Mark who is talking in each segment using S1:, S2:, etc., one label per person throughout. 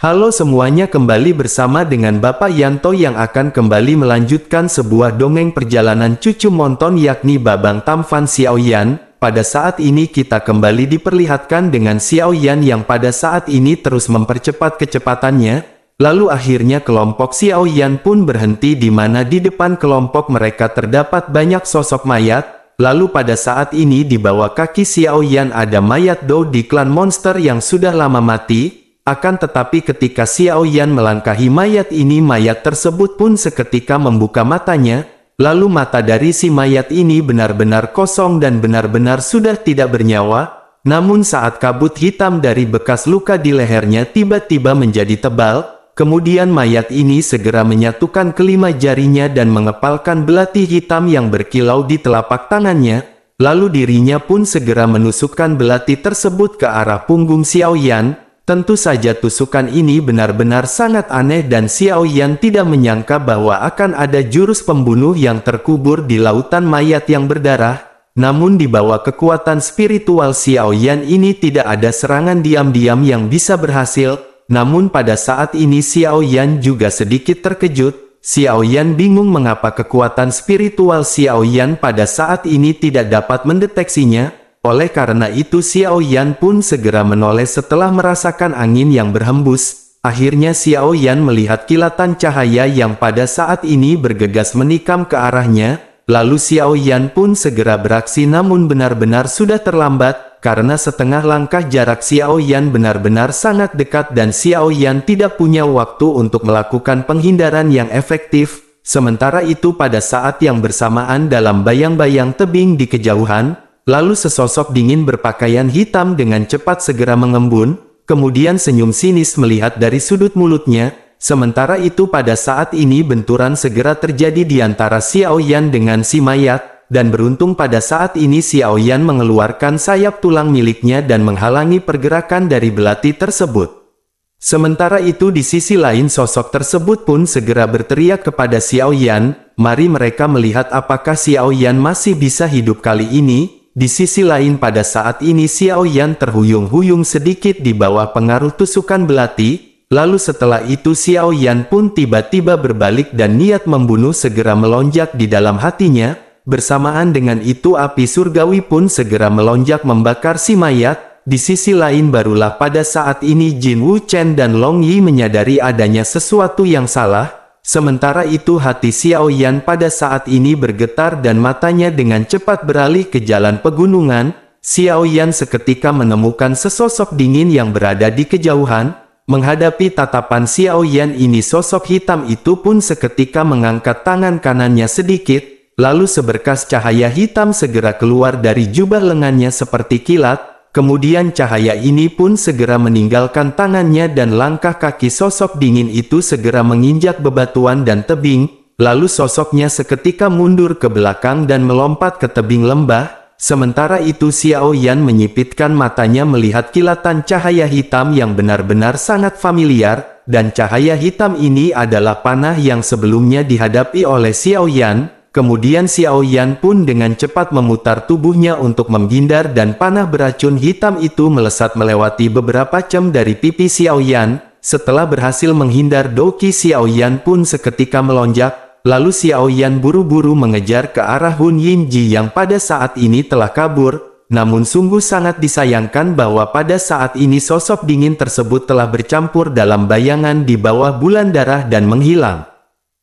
S1: Halo semuanya, kembali bersama dengan Bapak Yanto yang akan kembali melanjutkan sebuah dongeng perjalanan cucu Monton yakni Babang Tamfan Xiaoyan. Pada saat ini kita kembali diperlihatkan dengan Xiaoyan yang pada saat ini terus mempercepat kecepatannya. Lalu akhirnya kelompok Xiaoyan pun berhenti di mana di depan kelompok mereka terdapat banyak sosok mayat. Lalu pada saat ini di bawah kaki Xiaoyan ada mayat Dou di klan monster yang sudah lama mati. Akan tetapi ketika Xiaoyan melangkahi mayat ini, mayat tersebut pun seketika membuka matanya. Lalu mata dari si mayat ini benar-benar kosong dan benar-benar sudah tidak bernyawa. Namun saat kabut hitam dari bekas luka di lehernya tiba-tiba menjadi tebal, kemudian mayat ini segera menyatukan kelima jarinya dan mengepalkan belati hitam yang berkilau di telapak tangannya. Lalu dirinya pun segera menusukkan belati tersebut ke arah punggung Xiaoyan. Tentu saja tusukan ini benar-benar sangat aneh dan Xiaoyan tidak menyangka bahwa akan ada jurus pembunuh yang terkubur di lautan mayat yang berdarah. Namun di bawah kekuatan spiritual Xiaoyan ini tidak ada serangan diam-diam yang bisa berhasil. Namun pada saat ini Xiaoyan juga sedikit terkejut. Xiaoyan bingung mengapa kekuatan spiritual Xiaoyan pada saat ini tidak dapat mendeteksinya. Oleh karena itu Xiaoyan pun segera menoleh setelah merasakan angin yang berhembus. Akhirnya Xiaoyan melihat kilatan cahaya yang pada saat ini bergegas menikam ke arahnya. Lalu Xiaoyan pun segera beraksi, namun benar-benar sudah terlambat. Karena setengah langkah jarak Xiaoyan benar-benar sangat dekat dan Xiaoyan tidak punya waktu untuk melakukan penghindaran yang efektif. Sementara itu pada saat yang bersamaan dalam bayang-bayang tebing di kejauhan, lalu sesosok dingin berpakaian hitam dengan cepat segera mengembun, kemudian senyum sinis melihat dari sudut mulutnya. Sementara itu pada saat ini benturan segera terjadi di antara Xiaoyan dengan si mayat, dan beruntung pada saat ini Xiaoyan mengeluarkan sayap tulang miliknya dan menghalangi pergerakan dari belati tersebut. Sementara itu di sisi lain sosok tersebut pun segera berteriak kepada Xiaoyan, "Mari mereka melihat apakah Xiaoyan masih bisa hidup kali ini." Di sisi lain pada saat ini Xiaoyan terhuyung-huyung sedikit di bawah pengaruh tusukan belati. Lalu setelah itu Xiaoyan pun tiba-tiba berbalik dan niat membunuh segera melonjak di dalam hatinya. Bersamaan dengan itu api surgawi pun segera melonjak membakar si mayat. Di sisi lain barulah pada saat ini Jin Wuchen dan Long Yi menyadari adanya sesuatu yang salah. Sementara itu hati Xiaoyan pada saat ini bergetar dan matanya dengan cepat beralih ke jalan pegunungan. Xiaoyan seketika menemukan sesosok dingin yang berada di kejauhan. Menghadapi tatapan Xiaoyan ini sosok hitam itu pun seketika mengangkat tangan kanannya sedikit. Lalu seberkas cahaya hitam segera keluar dari jubah lengannya seperti kilat. Kemudian cahaya ini pun segera meninggalkan tangannya dan langkah kaki sosok dingin itu segera menginjak bebatuan dan tebing. Lalu sosoknya seketika mundur ke belakang dan melompat ke tebing lembah. Sementara itu Xiaoyan menyipitkan matanya melihat kilatan cahaya hitam yang benar-benar sangat familiar. Dan cahaya hitam ini adalah panah yang sebelumnya dihadapi oleh Xiaoyan. Kemudian Xiaoyan pun dengan cepat memutar tubuhnya untuk menghindar dan panah beracun hitam itu melesat melewati beberapa cem dari pipi Xiaoyan. Setelah berhasil menghindar, Doki Xiaoyan pun seketika melonjak. Lalu Xiaoyan buru-buru mengejar ke arah Hun Yinji yang pada saat ini telah kabur. Namun sungguh sangat disayangkan bahwa pada saat ini sosok dingin tersebut telah bercampur dalam bayangan di bawah bulan darah dan menghilang.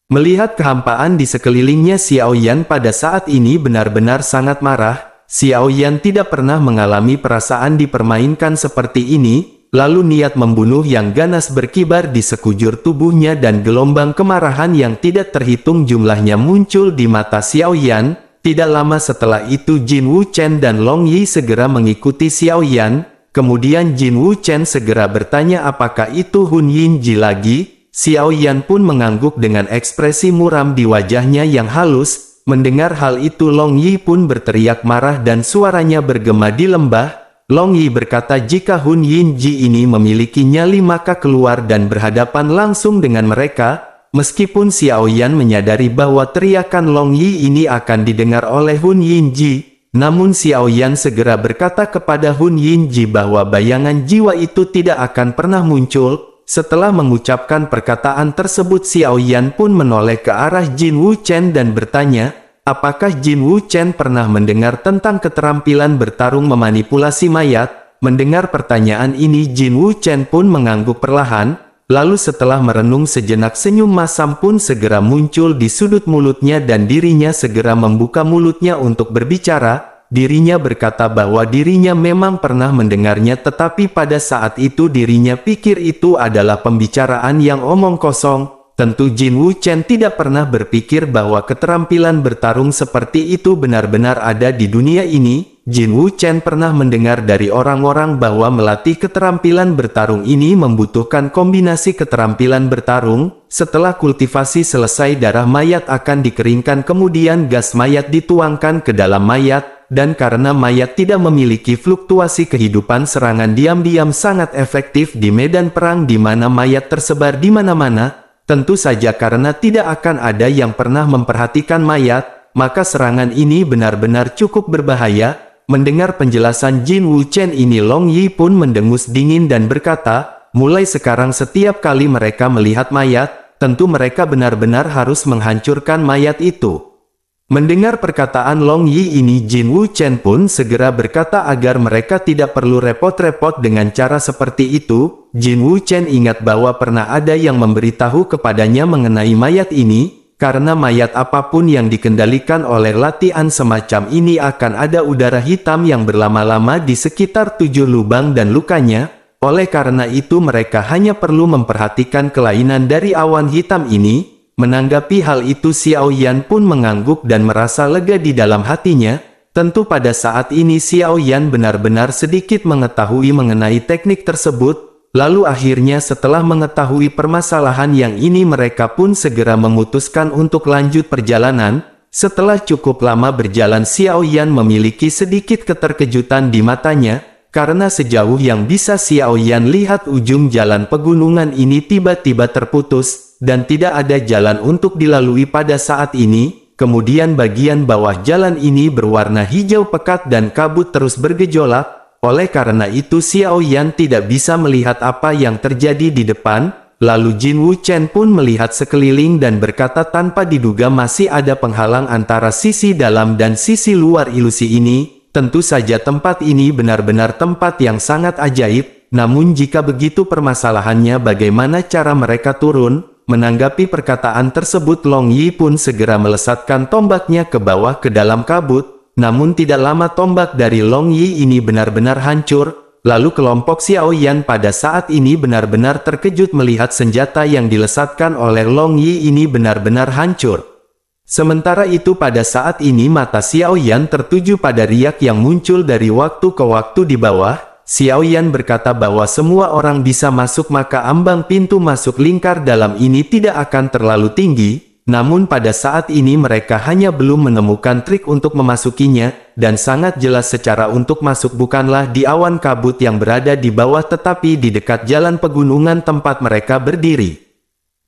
S1: Melihat kehampaan di sekelilingnya Xiaoyan pada saat ini benar-benar sangat marah. Xiaoyan tidak pernah mengalami perasaan dipermainkan seperti ini. Lalu niat membunuh yang ganas berkibar di sekujur tubuhnya dan gelombang kemarahan yang tidak terhitung jumlahnya muncul di mata Xiaoyan. Tidak lama setelah itu Jin Wuchen dan Long Yi segera mengikuti Xiaoyan. Kemudian Jin Wuchen segera bertanya apakah itu Hun Yinji lagi. Xiaoyan pun mengangguk dengan ekspresi muram di wajahnya yang halus. Mendengar hal itu Long Yi pun berteriak marah dan suaranya bergema di lembah. Long Yi berkata jika Hun Yinji ini memiliki nyali maka keluar dan berhadapan langsung dengan mereka. Meskipun Xiaoyan menyadari bahwa teriakan Long Yi ini akan didengar oleh Hun Yinji. Namun Xiaoyan segera berkata kepada Hun Yinji bahwa bayangan jiwa itu tidak akan pernah muncul. setelah mengucapkan perkataan tersebut Xiao Yan pun menoleh ke arah Jin Wu Chen dan bertanya, apakah Jin Wu Chen pernah mendengar tentang keterampilan bertarung memanipulasi mayat? Mendengar pertanyaan ini Jin Wu Chen pun mengangguk perlahan, lalu setelah merenung sejenak senyum masam pun segera muncul di sudut mulutnya dan dirinya segera membuka mulutnya untuk berbicara. Dirinya berkata bahwa dirinya memang pernah mendengarnya tetapi pada saat itu dirinya pikir itu adalah pembicaraan yang omong kosong. Tentu Jin Wu Chen tidak pernah berpikir bahwa keterampilan bertarung seperti itu benar-benar ada di dunia ini. Jin Wu Chen pernah mendengar dari orang-orang bahwa melatih keterampilan bertarung ini membutuhkan kombinasi keterampilan bertarung. Setelah kultivasi selesai darah mayat akan dikeringkan kemudian gas mayat dituangkan ke dalam mayat. Dan karena mayat tidak memiliki fluktuasi kehidupan serangan diam-diam sangat efektif di medan perang di mana mayat tersebar di mana-mana. Tentu saja karena tidak akan ada yang pernah memperhatikan mayat, maka serangan ini benar-benar cukup berbahaya. Mendengar penjelasan Jin Wu Chen ini Long Yi pun mendengus dingin dan berkata, mulai sekarang setiap kali mereka melihat mayat, tentu mereka benar-benar harus menghancurkan mayat itu. Mendengar perkataan Long Yi ini Jin Wu Chen pun segera berkata agar mereka tidak perlu repot-repot dengan cara seperti itu. Jin Wu Chen ingat bahwa pernah ada yang memberitahu kepadanya mengenai mayat ini, karena mayat apapun yang dikendalikan oleh latihan semacam ini akan ada udara hitam yang berlama-lama di sekitar 7 lubang dan lukanya. Oleh karena itu mereka hanya perlu memperhatikan kelainan dari awan hitam ini. Menanggapi hal itu Xiao Yan pun mengangguk dan merasa lega di dalam hatinya. Tentu pada saat ini Xiao Yan benar-benar sedikit mengetahui mengenai teknik tersebut. Lalu akhirnya setelah mengetahui permasalahan yang ini mereka pun segera memutuskan untuk lanjut perjalanan. Setelah cukup lama berjalan Xiao Yan memiliki sedikit keterkejutan di matanya. Karena sejauh yang bisa Xiao Yan lihat ujung jalan pegunungan ini tiba-tiba terputus. Dan tidak ada jalan untuk dilalui pada saat ini. Kemudian bagian bawah jalan ini berwarna hijau pekat dan kabut terus bergejolak. Oleh karena itu Xiao Yan tidak bisa melihat apa yang terjadi di depan. Lalu Jin Wu Chen pun melihat sekeliling dan berkata tanpa diduga masih ada penghalang antara sisi dalam dan sisi luar ilusi ini. Tentu saja tempat ini benar-benar tempat yang sangat ajaib. Namun jika begitu permasalahannya bagaimana cara mereka turun? Menanggapi perkataan tersebut Long Yi pun segera melesatkan tombaknya ke bawah ke dalam kabut. Namun tidak lama tombak dari Long Yi ini benar-benar hancur. Lalu kelompok Xiao Yan pada saat ini benar-benar terkejut melihat senjata yang dilesatkan oleh Long Yi ini benar-benar hancur. Sementara itu pada saat ini mata Xiao Yan tertuju pada riak yang muncul dari waktu ke waktu di bawah. Xiao Yan berkata bahwa semua orang bisa masuk maka ambang pintu masuk lingkar dalam ini tidak akan terlalu tinggi. Namun pada saat ini mereka hanya belum menemukan trik untuk memasukinya. Dan sangat jelas secara untuk masuk bukanlah di awan kabut yang berada di bawah tetapi di dekat jalan pegunungan tempat mereka berdiri.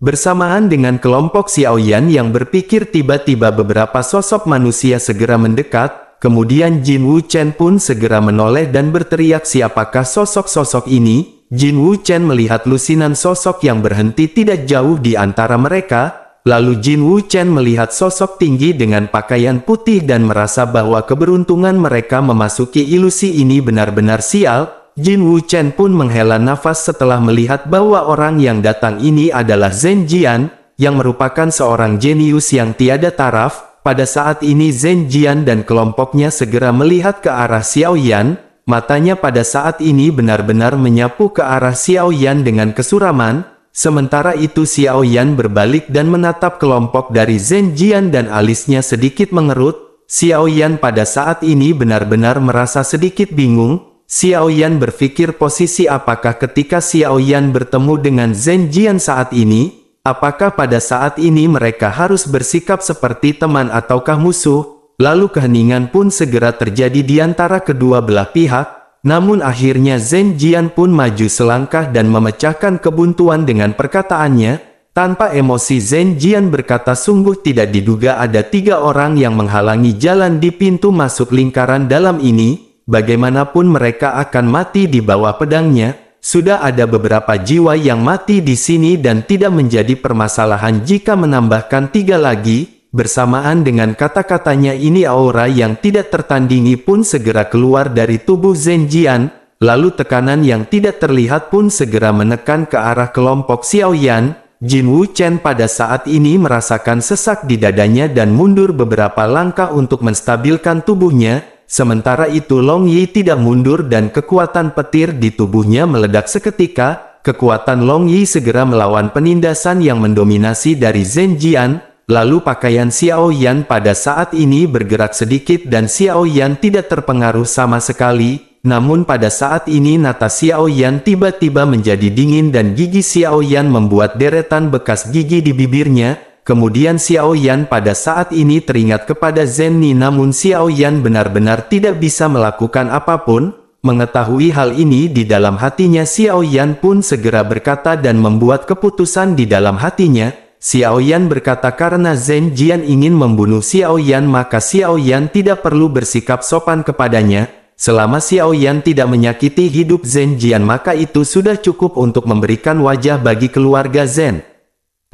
S1: Bersamaan dengan kelompok Xiao Yan yang berpikir tiba-tiba beberapa sosok manusia segera mendekat. Kemudian Jin Wu Chen pun segera menoleh dan berteriak siapakah sosok-sosok ini? Jin Wu Chen melihat lusinan sosok yang berhenti tidak jauh di antara mereka. Lalu Jin Wu Chen melihat sosok tinggi dengan pakaian putih dan merasa bahwa keberuntungan mereka memasuki ilusi ini benar-benar sial. Jin Wu Chen pun menghela nafas setelah melihat bahwa orang yang datang ini adalah Zhen Jian, yang merupakan seorang jenius yang tiada taraf. Pada saat ini Zhen Jian dan kelompoknya segera melihat ke arah Xiao Yan. Matanya pada saat ini benar-benar menyapu ke arah Xiao Yan dengan kesuraman. Sementara itu Xiao Yan berbalik dan menatap kelompok dari Zhen Jian dan alisnya sedikit mengerut. Xiao Yan pada saat ini benar-benar merasa sedikit bingung. Xiao Yan berpikir posisi apakah ketika Xiao Yan bertemu dengan Zhen Jian saat ini. Apakah pada saat ini mereka harus bersikap seperti teman ataukah musuh? Lalu keheningan pun segera terjadi di antara kedua belah pihak. Namun akhirnya Zhen Jian pun maju selangkah dan memecahkan kebuntuan dengan perkataannya. Tanpa emosi Zhen Jian berkata sungguh tidak diduga ada 3 orang yang menghalangi jalan di pintu masuk lingkaran dalam ini. Bagaimanapun mereka akan mati di bawah pedangnya. sudah ada beberapa jiwa yang mati di sini dan tidak menjadi permasalahan jika menambahkan 3 lagi. Bersamaan dengan kata-katanya ini aura yang tidak tertandingi pun segera keluar dari tubuh Zhenjian, lalu tekanan yang tidak terlihat pun segera menekan ke arah kelompok Xiaoyan. Jin Wuchen pada saat ini merasakan sesak di dadanya dan mundur beberapa langkah untuk menstabilkan tubuhnya, sementara itu Long Yi tidak mundur dan kekuatan petir di tubuhnya meledak seketika. Kekuatan Long Yi segera melawan penindasan yang mendominasi dari Zhenjian. Lalu pakaian Xiaoyan pada saat ini bergerak sedikit dan Xiaoyan tidak terpengaruh sama sekali. Namun pada saat ini mata Xiaoyan tiba-tiba menjadi dingin dan gigi Xiaoyan membuat deretan bekas gigi di bibirnya. Kemudian Xiaoyan pada saat ini teringat kepada Zhen Ni, namun Xiaoyan benar-benar tidak bisa melakukan apapun. Mengetahui hal ini di dalam hatinya, Xiaoyan pun segera berkata dan membuat keputusan di dalam hatinya. Xiaoyan berkata karena Zhenjian ingin membunuh Xiaoyan maka Xiaoyan tidak perlu bersikap sopan kepadanya. Selama Xiaoyan tidak menyakiti hidup Zhenjian maka itu sudah cukup untuk memberikan wajah bagi keluarga Zhen.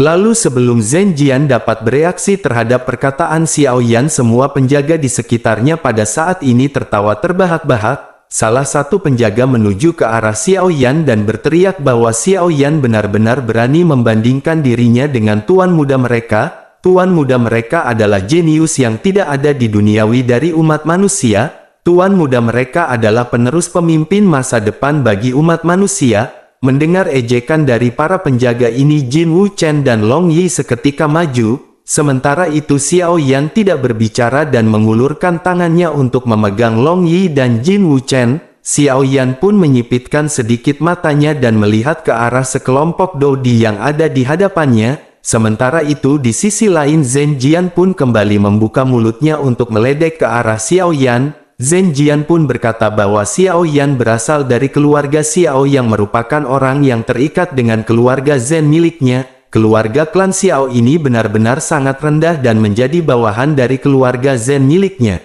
S1: Lalu sebelum Zhenjian dapat bereaksi terhadap perkataan Xiaoyan, semua penjaga di sekitarnya pada saat ini tertawa terbahak-bahak. Salah satu penjaga menuju ke arah Xiaoyan dan berteriak bahwa Xiaoyan benar-benar berani membandingkan dirinya dengan tuan muda mereka. Tuan muda mereka adalah jenius yang tidak ada di duniawi dari umat manusia. Tuan muda mereka adalah penerus pemimpin masa depan bagi umat manusia. Mendengar ejekan dari para penjaga ini, Jin Wuchen dan Long Yi seketika maju. Sementara itu Xiaoyan tidak berbicara dan mengulurkan tangannya untuk memegang Long Yi dan Jin Wuchen. Xiaoyan pun menyipitkan sedikit matanya dan melihat ke arah sekelompok Dodi yang ada di hadapannya. Sementara itu di sisi lain Zhenjian pun kembali membuka mulutnya untuk meledek ke arah Xiaoyan. Zhenjian pun berkata bahwa Xiaoyan berasal dari keluarga Xiao yang merupakan orang yang terikat dengan keluarga Zhen miliknya. Keluarga klan Xiao ini benar-benar sangat rendah dan menjadi bawahan dari keluarga Zhen miliknya.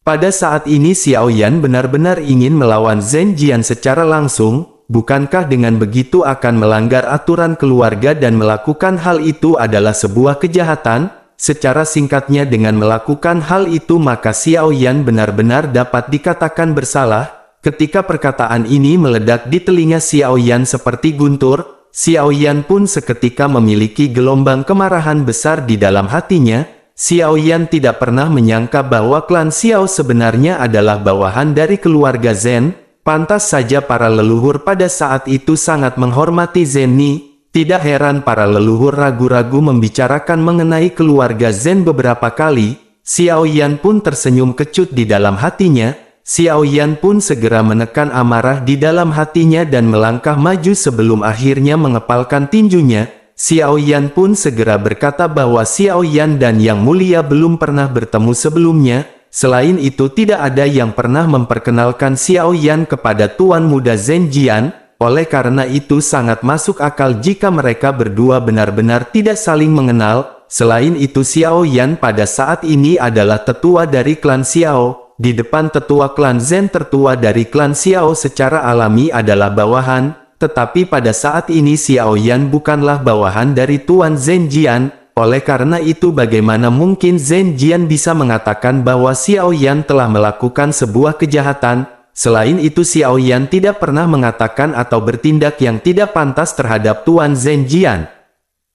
S1: Pada saat ini Xiaoyan benar-benar ingin melawan Zhenjian secara langsung. Bukankah dengan begitu akan melanggar aturan keluarga dan melakukan hal itu adalah sebuah kejahatan? Secara singkatnya, dengan melakukan hal itu maka Xiaoyan benar-benar dapat dikatakan bersalah. Ketika perkataan ini meledak di telinga Xiaoyan seperti guntur, Xiaoyan pun seketika memiliki gelombang kemarahan besar di dalam hatinya. Xiaoyan tidak pernah menyangka bahwa klan Xiao sebenarnya adalah bawahan dari keluarga Zhen. Pantas saja para leluhur pada saat itu sangat menghormati Zhen Ni. Tidak heran para leluhur ragu-ragu membicarakan mengenai keluarga Zhen beberapa kali. Xiaoyan pun tersenyum kecut di dalam hatinya. Xiaoyan pun segera menekan amarah di dalam hatinya dan melangkah maju sebelum akhirnya mengepalkan tinjunya. Xiaoyan pun segera berkata bahwa Xiaoyan dan Yang Mulia belum pernah bertemu sebelumnya. Selain itu tidak ada yang pernah memperkenalkan Xiaoyan kepada Tuan Muda Zhenjian. Oleh karena itu sangat masuk akal jika mereka berdua benar-benar tidak saling mengenal. Selain itu Xiaoyan pada saat ini adalah tetua dari klan Xiao. Di depan tetua klan Zhen, tertua dari klan Xiao secara alami adalah bawahan, tetapi pada saat ini Xiaoyan bukanlah bawahan dari Tuan Zhenjian. Oleh karena itu bagaimana mungkin Zhenjian bisa mengatakan bahwa Xiaoyan telah melakukan sebuah kejahatan? Selain itu Xiaoyan tidak pernah mengatakan atau bertindak yang tidak pantas terhadap Tuan Zhenjian.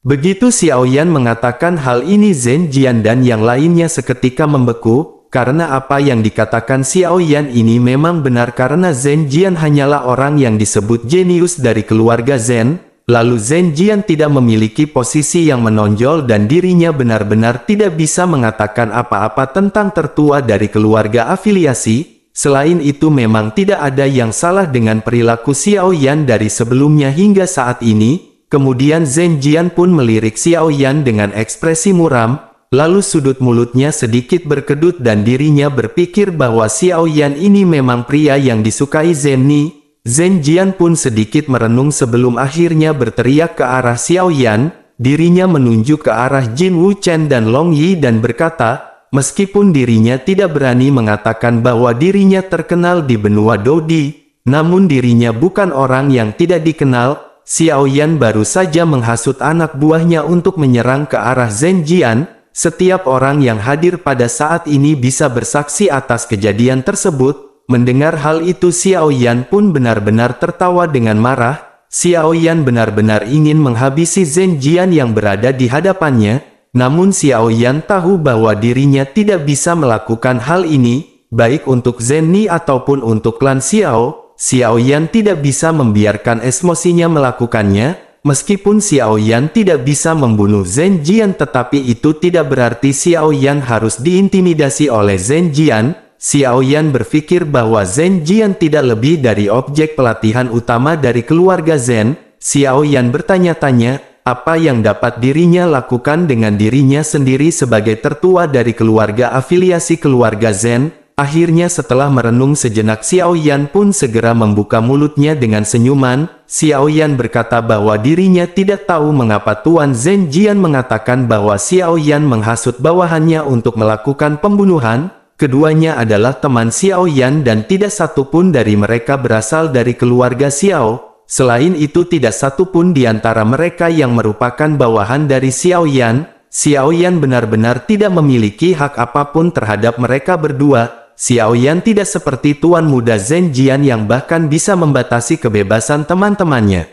S1: Begitu Xiaoyan mengatakan hal ini, Zhenjian dan yang lainnya seketika membeku. Karena apa yang dikatakan Xiaoyan ini memang benar, karena Zhenjian hanyalah orang yang disebut jenius dari keluarga Zhen. Lalu Zhenjian tidak memiliki posisi yang menonjol dan dirinya benar-benar tidak bisa mengatakan apa-apa tentang tertua dari keluarga afiliasi. Selain itu memang tidak ada yang salah dengan perilaku Xiaoyan dari sebelumnya hingga saat ini. Kemudian Zhenjian pun melirik Xiaoyan dengan ekspresi muram. Lalu sudut mulutnya sedikit berkedut dan dirinya berpikir bahwa Xiaoyan ini memang pria yang disukai Zhen Ni. Zhenjian pun sedikit merenung sebelum akhirnya berteriak ke arah Xiaoyan. Dirinya menunjuk ke arah Jin Wuchen dan Long Yi dan berkata, meskipun dirinya tidak berani mengatakan bahwa dirinya terkenal di benua Dodi, Namun dirinya bukan orang yang tidak dikenal. Xiao Yan baru saja menghasut anak buahnya untuk menyerang ke arah Zhen Jian. Setiap orang yang hadir pada saat ini bisa bersaksi atas kejadian tersebut. Mendengar hal itu Xiao Yan pun benar-benar tertawa dengan marah. Xiao Yan benar-benar ingin menghabisi Zhen Jian yang berada di hadapannya. Namun Xiao Yan tahu bahwa dirinya tidak bisa melakukan hal ini, baik untuk Zhen Ni ataupun untuk klan Xiao. Xiao Yan tidak bisa membiarkan emosinya melakukannya. Meskipun Xiao Yan tidak bisa membunuh Zhen Jian, tetapi itu tidak berarti Xiao Yan harus diintimidasi oleh Zhen Jian. Xiao Yan berpikir bahwa Zhen Jian tidak lebih dari objek pelatihan utama dari keluarga Zhen. Xiao Yan bertanya-tanya, apa yang dapat dirinya lakukan dengan dirinya sendiri sebagai tertua dari keluarga afiliasi keluarga Zhen. Akhirnya setelah merenung sejenak Xiao Yan pun segera membuka mulutnya dengan senyuman. Xiao Yan berkata bahwa dirinya tidak tahu mengapa Tuan Zhen Jian mengatakan bahwa Xiao Yan menghasut bawahannya untuk melakukan pembunuhan. Keduanya adalah teman Xiao Yan dan tidak satupun dari mereka berasal dari keluarga Xiao. Selain itu tidak satupun di antara mereka yang merupakan bawahan dari Xiao Yan. Xiao Yan benar-benar tidak memiliki hak apapun terhadap mereka berdua. Xiao Yan tidak seperti Tuan Muda Zhen Jian yang bahkan bisa membatasi kebebasan teman-temannya.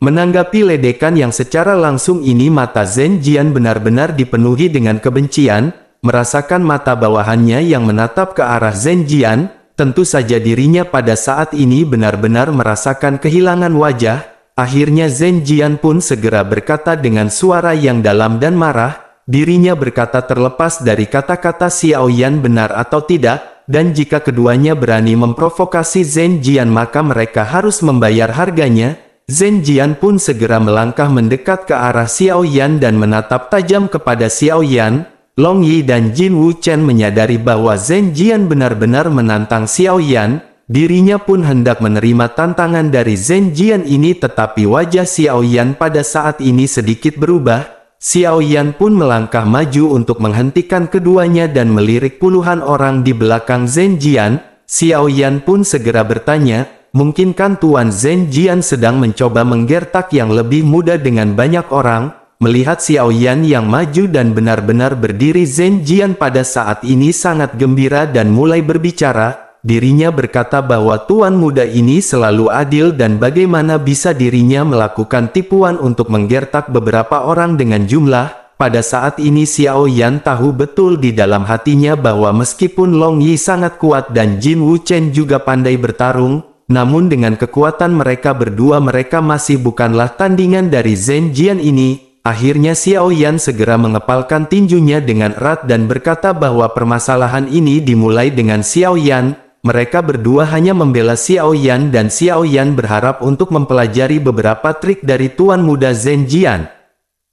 S1: Menanggapi ledekan yang secara langsung ini, mata Zhen Jian benar-benar dipenuhi dengan kebencian. Merasakan mata bawahannya yang menatap ke arah Zhen Jian, tentu saja dirinya pada saat ini benar-benar merasakan kehilangan wajah. Akhirnya Zhen Jian pun segera berkata dengan suara yang dalam dan marah. Dirinya berkata terlepas dari kata-kata Xiao Yan benar atau tidak. Dan jika keduanya berani memprovokasi Zhen Jian maka mereka harus membayar harganya. Zhen Jian pun segera melangkah mendekat ke arah Xiao Yan dan menatap tajam kepada Xiao Yan. Long Yi dan Jin Wu Chen menyadari bahwa Zhen Jian benar-benar menantang Xiao Yan. Dirinya pun hendak menerima tantangan dari Zhen Jian ini, tetapi wajah Xiao Yan pada saat ini sedikit berubah. Xiao Yan pun melangkah maju untuk menghentikan keduanya dan melirik puluhan orang di belakang Zhen Jian. Xiao Yan pun segera bertanya, mungkinkah Tuan Zhen Jian sedang mencoba menggertak yang lebih mudah dengan banyak orang? Melihat Xiao Yan yang maju dan benar-benar berdiri, Zhen Jian pada saat ini sangat gembira dan mulai berbicara. Dirinya berkata bahwa Tuan Muda ini selalu adil dan bagaimana bisa dirinya melakukan tipuan untuk menggertak beberapa orang dengan jumlah. Pada saat ini Xiao Yan tahu betul di dalam hatinya bahwa meskipun Long Yi sangat kuat dan Jin Wu Chen juga pandai bertarung, namun dengan kekuatan mereka berdua mereka masih bukanlah tandingan dari Zhen Jian ini. Akhirnya Xiao Yan segera mengepalkan tinjunya dengan erat dan berkata bahwa permasalahan ini dimulai dengan Xiao Yan. Mereka berdua hanya membela Xiao Yan dan Xiao Yan berharap untuk mempelajari beberapa trik dari Tuan Muda Zhen Jian.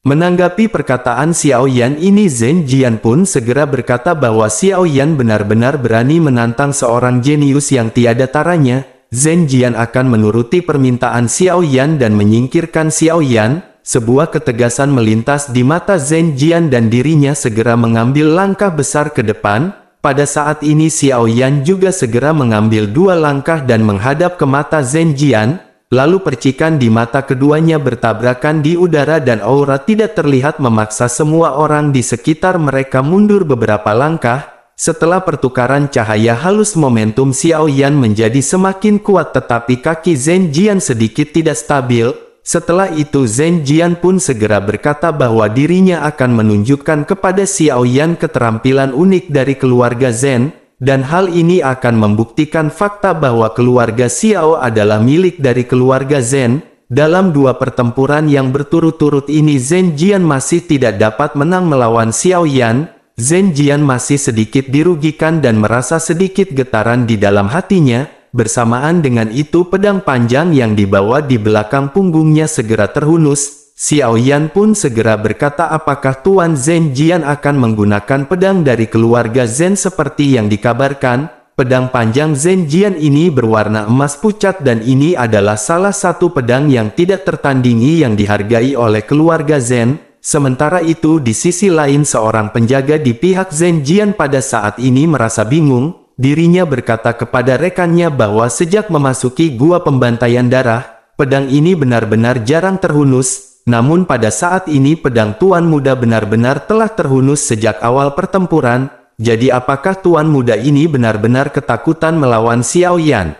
S1: Menanggapi perkataan Xiao Yan ini, Zhen Jian pun segera berkata bahwa Xiao Yan benar-benar berani menantang seorang jenius yang tiada taranya. Zhen Jian akan menuruti permintaan Xiao Yan dan menyingkirkan Xiao Yan. Sebuah ketegasan melintas di mata Zhen Jian dan dirinya segera mengambil langkah besar ke depan. Pada saat ini Xiao Yan juga segera mengambil dua langkah dan menghadap ke mata Zhen Jian. Lalu percikan di mata keduanya bertabrakan di udara dan aura tidak terlihat memaksa semua orang di sekitar mereka mundur beberapa langkah. Setelah pertukaran cahaya halus, momentum Xiao Yan menjadi semakin kuat tetapi kaki Zhen Jian sedikit tidak stabil. Setelah itu Zhen Jian pun segera berkata bahwa dirinya akan menunjukkan kepada Xiao Yan keterampilan unik dari keluarga Zhen, dan hal ini akan membuktikan fakta bahwa keluarga Xiao adalah milik dari keluarga Zhen. Dalam dua pertempuran yang berturut-turut ini Zhen Jian masih tidak dapat menang melawan Xiao Yan. Zhen Jian masih sedikit dirugikan dan merasa sedikit getaran di dalam hatinya. Bersamaan dengan itu pedang panjang yang dibawa di belakang punggungnya segera terhunus. Xiao Yan pun segera berkata, apakah Tuan Zhen Jian akan menggunakan pedang dari keluarga Zhen seperti yang dikabarkan? Pedang panjang Zhen Jian ini berwarna emas pucat dan ini adalah salah satu pedang yang tidak tertandingi yang dihargai oleh keluarga Zhen. Sementara itu di sisi lain seorang penjaga di pihak Zhen Jian pada saat ini merasa bingung. dirinya berkata kepada rekannya bahwa sejak memasuki gua pembantaian darah, pedang ini benar-benar jarang terhunus. Namun pada saat ini pedang Tuan Muda benar-benar telah terhunus sejak awal pertempuran. Jadi apakah Tuan Muda ini benar-benar ketakutan melawan Xiao Yan?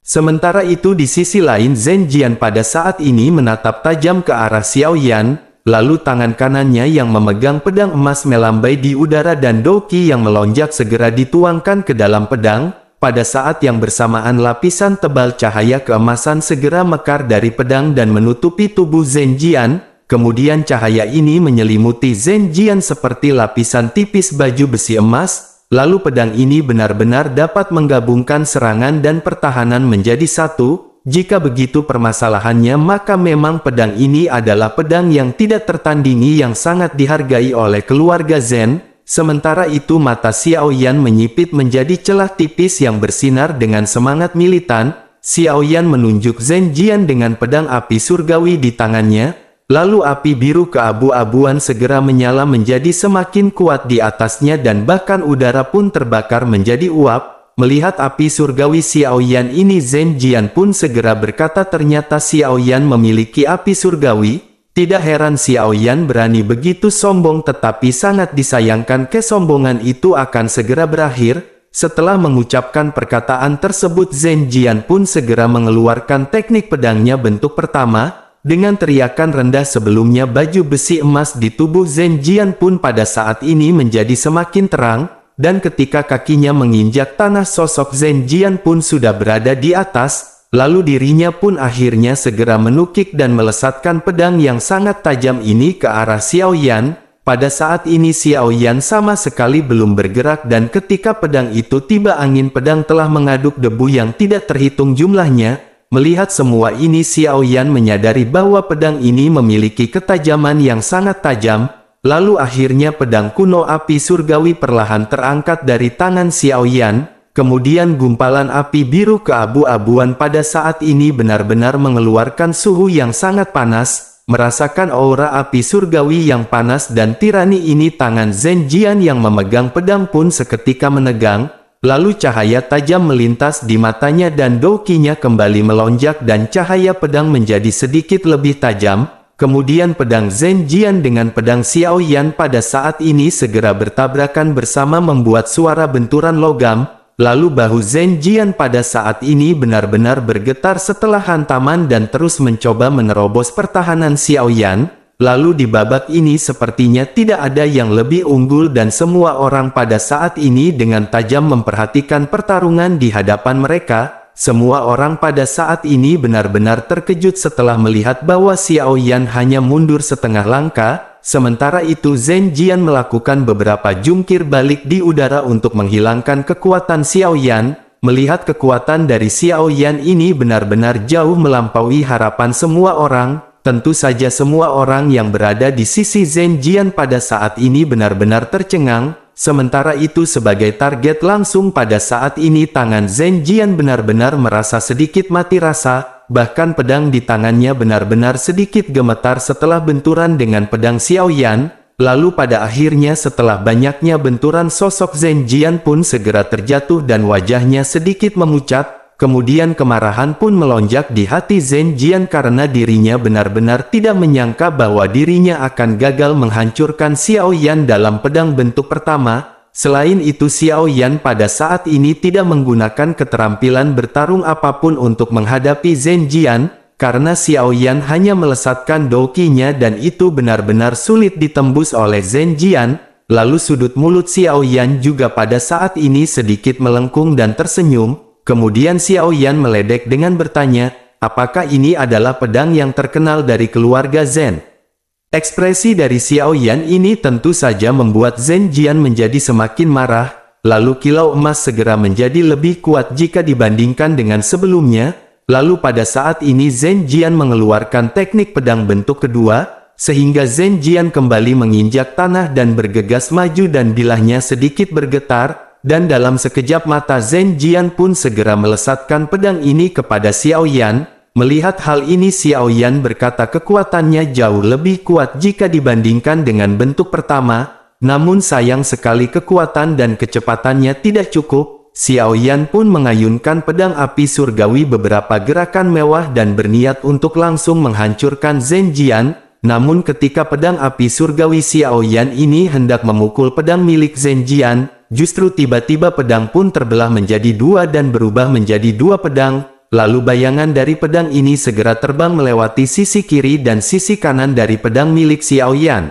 S1: Sementara itu di sisi lain Zhen Jian pada saat ini menatap tajam ke arah Xiao Yan, lalu tangan kanannya yang memegang pedang emas melambai di udara dan Doqi yang melonjak segera dituangkan ke dalam pedang. Pada saat yang bersamaan lapisan tebal cahaya keemasan segera mekar dari pedang dan menutupi tubuh Zhen Jian. Kemudian cahaya ini menyelimuti Zhen Jian seperti lapisan tipis baju besi emas, lalu pedang ini benar-benar dapat menggabungkan serangan dan pertahanan menjadi satu. Jika begitu permasalahannya maka memang pedang ini adalah pedang yang tidak tertandingi yang sangat dihargai oleh keluarga Zhen. Sementara itu mata Xiao Yan menyipit menjadi celah tipis yang bersinar dengan semangat militan. Xiao Yan menunjuk Zhen Jian dengan pedang api surgawi di tangannya. Lalu api biru keabu-abuan segera menyala menjadi semakin kuat di atasnya dan bahkan udara pun terbakar menjadi uap. Melihat api surgawi Xiao Yan ini Zhen Jian pun segera berkata ternyata Xiao Yan memiliki api surgawi. Tidak heran Xiao Yan berani begitu sombong tetapi sangat disayangkan kesombongan itu akan segera berakhir. Setelah mengucapkan perkataan tersebut Zhen Jian pun segera mengeluarkan teknik pedangnya bentuk pertama. Dengan teriakan rendah sebelumnya baju besi emas di tubuh Zhen Jian pun pada saat ini menjadi semakin terang, dan ketika kakinya menginjak tanah sosok Zhen Jian pun sudah berada di atas, lalu dirinya pun akhirnya segera menukik dan melesatkan pedang yang sangat tajam ini ke arah Xiao Yan. Pada saat ini Xiao Yan sama sekali belum bergerak dan ketika pedang itu tiba angin pedang telah mengaduk debu yang tidak terhitung jumlahnya. Melihat semua ini Xiao Yan menyadari bahwa pedang ini memiliki ketajaman yang sangat tajam, lalu akhirnya pedang kuno api surgawi perlahan terangkat dari tangan Xiao Yan, kemudian gumpalan api biru keabu-abuan pada saat ini benar-benar mengeluarkan suhu yang sangat panas, merasakan aura api surgawi yang panas dan tirani ini tangan Zhen Jian yang memegang pedang pun seketika menegang. Lalu cahaya tajam melintas di matanya dan Doqi-nya kembali melonjak dan cahaya pedang menjadi sedikit lebih tajam. Kemudian pedang Zhen Jian dengan pedang Xiao Yan pada saat ini segera bertabrakan bersama membuat suara benturan logam. Lalu bahu Zhen Jian pada saat ini benar-benar bergetar setelah hantaman dan terus mencoba menerobos pertahanan Xiao Yan. Lalu di babak ini sepertinya tidak ada yang lebih unggul dan semua orang pada saat ini dengan tajam memperhatikan pertarungan di hadapan mereka. Semua orang pada saat ini benar-benar terkejut setelah melihat bahwa Xiao Yan hanya mundur setengah langkah. Sementara itu Zhen Jian melakukan beberapa jungkir balik di udara untuk menghilangkan kekuatan Xiao Yan. Melihat kekuatan dari Xiao Yan ini benar-benar jauh melampaui harapan semua orang. Tentu saja semua orang yang berada di sisi Zhen Jian pada saat ini benar-benar tercengang. Sementara itu sebagai target langsung pada saat ini tangan Zhen Jian benar-benar merasa sedikit mati rasa. Bahkan pedang di tangannya benar-benar sedikit gemetar setelah benturan dengan pedang Xiao Yan. Lalu pada akhirnya setelah banyaknya benturan sosok Zhen Jian pun segera terjatuh dan wajahnya sedikit memucat. Kemudian kemarahan pun melonjak di hati Zhen Jian karena dirinya benar-benar tidak menyangka bahwa dirinya akan gagal menghancurkan Xiao Yan dalam pedang bentuk pertama. Selain itu Xiao Yan pada saat ini tidak menggunakan keterampilan bertarung apapun untuk menghadapi Zhen Jian, karena Xiao Yan hanya melesatkan Doqi-nya dan itu benar-benar sulit ditembus oleh Zhen Jian. Lalu sudut mulut Xiao Yan juga pada saat ini sedikit melengkung dan tersenyum. Kemudian Xiao Yan meledek dengan bertanya, apakah ini adalah pedang yang terkenal dari keluarga Zhen? Ekspresi dari Xiao Yan ini tentu saja membuat Zhen Jian menjadi semakin marah, lalu kilau emas segera menjadi lebih kuat jika dibandingkan dengan sebelumnya, lalu pada saat ini Zhen Jian mengeluarkan teknik pedang bentuk kedua, sehingga Zhen Jian kembali menginjak tanah dan bergegas maju dan bilahnya sedikit bergetar. Dan dalam sekejap mata Zhen Jian pun segera melesatkan pedang ini kepada Xiao Yan. Melihat hal ini Xiao Yan berkata kekuatannya jauh lebih kuat jika dibandingkan dengan bentuk pertama. Namun sayang sekali kekuatan dan kecepatannya tidak cukup. Xiao Yan pun mengayunkan pedang api surgawi beberapa gerakan mewah dan berniat untuk langsung menghancurkan Zhen Jian. Namun ketika pedang api surgawi Xiao Yan ini hendak memukul pedang milik Zhen Jian, justru tiba-tiba pedang pun terbelah menjadi dua dan berubah menjadi dua pedang. Lalu bayangan dari pedang ini segera terbang melewati sisi kiri dan sisi kanan dari pedang milik Xiao Yan.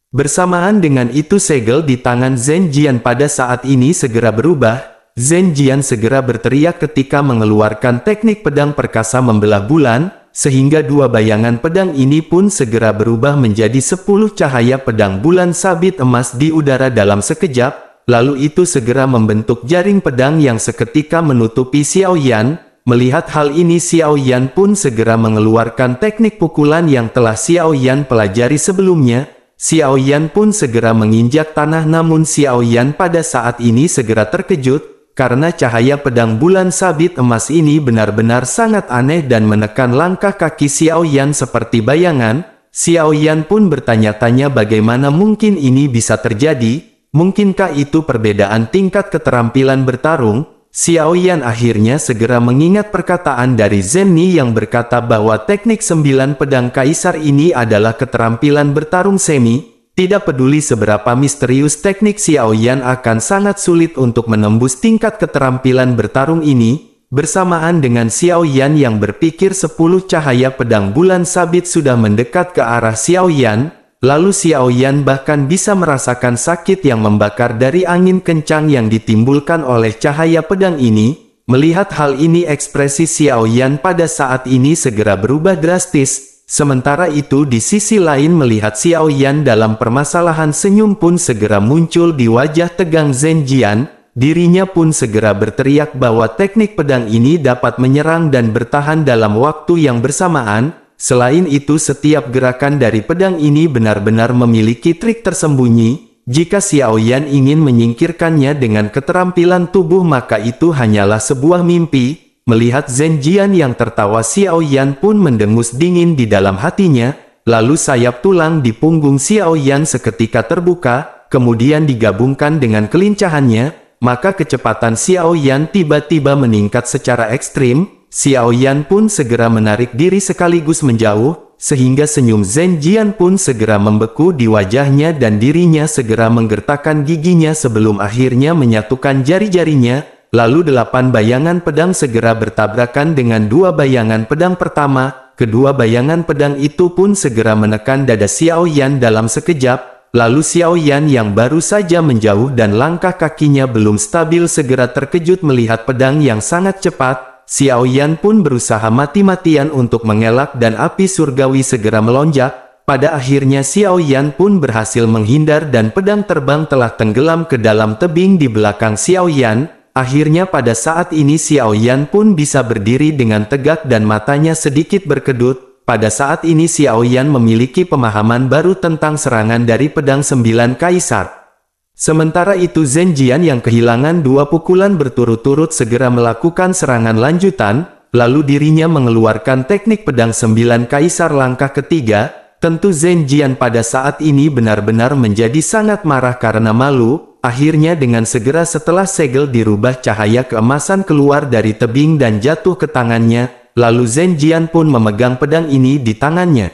S1: Bersamaan dengan itu segel di tangan Zhen Jian pada saat ini segera berubah. Zhen Jian segera berteriak ketika mengeluarkan teknik pedang perkasa membelah bulan, sehingga dua bayangan pedang ini pun segera berubah menjadi 10 cahaya pedang bulan sabit emas di udara dalam sekejap, lalu itu segera membentuk jaring pedang yang seketika menutupi Xiao Yan. Melihat hal ini Xiao Yan pun segera mengeluarkan teknik pukulan yang telah Xiao Yan pelajari sebelumnya. Xiao Yan pun segera menginjak tanah, namun Xiao Yan pada saat ini segera terkejut, karena cahaya pedang bulan sabit emas ini benar-benar sangat aneh dan menekan langkah kaki Xiao Yan seperti bayangan. Xiao Yan pun bertanya-tanya bagaimana mungkin ini bisa terjadi, mungkinkah itu perbedaan tingkat keterampilan bertarung. Xiao Yan akhirnya segera mengingat perkataan dari Zhen Ni yang berkata bahwa teknik 9 pedang kaisar ini adalah keterampilan bertarung semi. Tidak peduli seberapa misterius teknik Xiao Yan akan sangat sulit untuk menembus tingkat keterampilan bertarung ini. Bersamaan dengan Xiao Yan yang berpikir 10 cahaya pedang bulan sabit sudah mendekat ke arah Xiao Yan, lalu Xiao Yan bahkan bisa merasakan sakit yang membakar dari angin kencang yang ditimbulkan oleh cahaya pedang ini. Melihat hal ini ekspresi Xiao Yan pada saat ini segera berubah drastis. Sementara itu di sisi lain melihat Xiao Yan dalam permasalahan, senyum pun segera muncul di wajah tegang Zhen Jian. Dirinya pun segera berteriak bahwa teknik pedang ini dapat menyerang dan bertahan dalam waktu yang bersamaan. Selain itu setiap gerakan dari pedang ini benar-benar memiliki trik tersembunyi. Jika Xiao Yan ingin menyingkirkannya dengan keterampilan tubuh maka itu hanyalah sebuah mimpi. Melihat Zhen Jian yang tertawa, Xiao Yan pun mendengus dingin di dalam hatinya. Lalu sayap tulang di punggung Xiao Yan seketika terbuka, kemudian digabungkan dengan kelincahannya, maka kecepatan Xiao Yan tiba-tiba meningkat secara ekstrim. Xiao Yan pun segera menarik diri sekaligus menjauh, sehingga senyum Zhen Jian pun segera membeku di wajahnya dan dirinya segera menggertakkan giginya sebelum akhirnya menyatukan jari-jarinya. Lalu 8 bayangan pedang segera bertabrakan dengan 2 bayangan pedang pertama. Kedua bayangan pedang itu pun segera menekan dada Xiao Yan dalam sekejap. Lalu Xiao Yan yang baru saja menjauh dan langkah kakinya belum stabil segera terkejut melihat pedang yang sangat cepat. Xiao Yan pun berusaha mati-matian untuk mengelak dan api surgawi segera melonjak. Pada akhirnya Xiao Yan pun berhasil menghindar dan pedang terbang telah tenggelam ke dalam tebing di belakang Xiao Yan. Akhirnya pada saat ini Xiao Yan pun bisa berdiri dengan tegak dan matanya sedikit berkedut. Pada saat ini Xiao Yan memiliki pemahaman baru tentang serangan dari pedang 9 kaisar. Sementara itu Zhen Jian yang kehilangan 2 pukulan berturut-turut segera melakukan serangan lanjutan, lalu dirinya mengeluarkan teknik pedang 9 kaisar langkah ketiga. Tentu Zhen Jian pada saat ini benar-benar menjadi sangat marah karena malu. Akhirnya dengan segera setelah segel dirubah cahaya keemasan keluar dari tebing dan jatuh ke tangannya, lalu Zhen Jian pun memegang pedang ini di tangannya.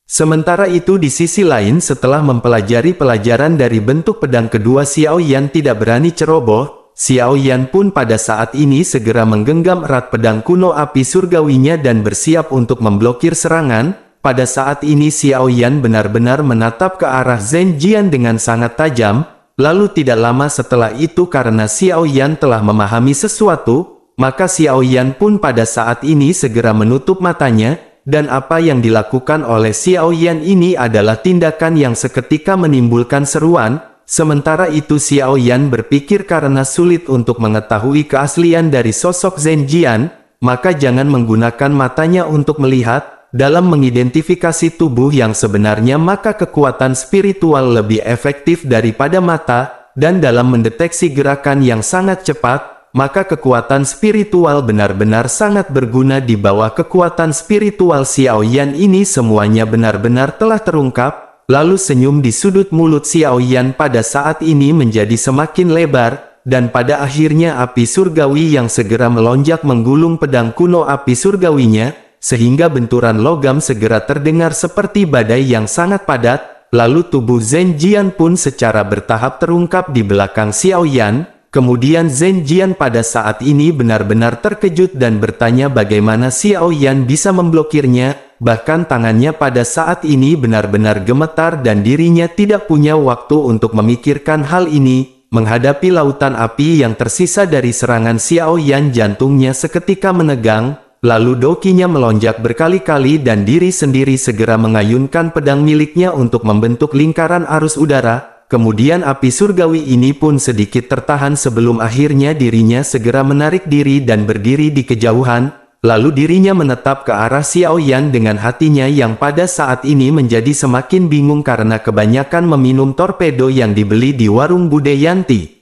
S1: Sementara itu di sisi lain setelah mempelajari pelajaran dari bentuk pedang kedua Xiao Yan tidak berani ceroboh, Xiao Yan pun pada saat ini segera menggenggam erat pedang kuno api surgawinya dan bersiap untuk memblokir serangan. Pada saat ini Xiao Yan benar-benar menatap ke arah Zhen Jian dengan sangat tajam. Lalu tidak lama setelah itu karena Xiao Yan telah memahami sesuatu, maka Xiao Yan pun pada saat ini segera menutup matanya, dan apa yang dilakukan oleh Xiao Yan ini adalah tindakan yang seketika menimbulkan seruan. Sementara itu Xiao Yan berpikir karena sulit untuk mengetahui keaslian dari sosok Zhen Jian, maka jangan menggunakan matanya untuk melihat. Dalam mengidentifikasi tubuh yang sebenarnya maka kekuatan spiritual lebih efektif daripada mata, dan dalam mendeteksi gerakan yang sangat cepat, maka kekuatan spiritual benar-benar sangat berguna. Di bawah kekuatan spiritual Xiao Yan ini semuanya benar-benar telah terungkap. Lalu senyum di sudut mulut Xiao Yan pada saat ini menjadi semakin lebar. dan pada akhirnya api surgawi yang segera melonjak menggulung pedang kuno api surgawinya, sehingga benturan logam segera terdengar seperti badai yang sangat padat, lalu tubuh Zhen Jian pun secara bertahap terungkap di belakang Xiao Yan. Kemudian Zhen Jian pada saat ini benar-benar terkejut dan bertanya bagaimana Xiao Yan bisa memblokirnya, bahkan tangannya pada saat ini benar-benar gemetar dan dirinya tidak punya waktu untuk memikirkan hal ini. Menghadapi lautan api yang tersisa dari serangan Xiao Yan, jantungnya seketika menegang, lalu dokinya melonjak berkali-kali dan diri sendiri segera mengayunkan pedang miliknya untuk membentuk lingkaran arus udara. Kemudian api surgawi ini pun sedikit tertahan sebelum akhirnya dirinya segera menarik diri dan berdiri di kejauhan, lalu dirinya menetap ke arah Xiao Yan dengan hatinya yang pada saat ini menjadi semakin bingung karena kebanyakan meminum torpedo yang dibeli di warung Bude Yanti.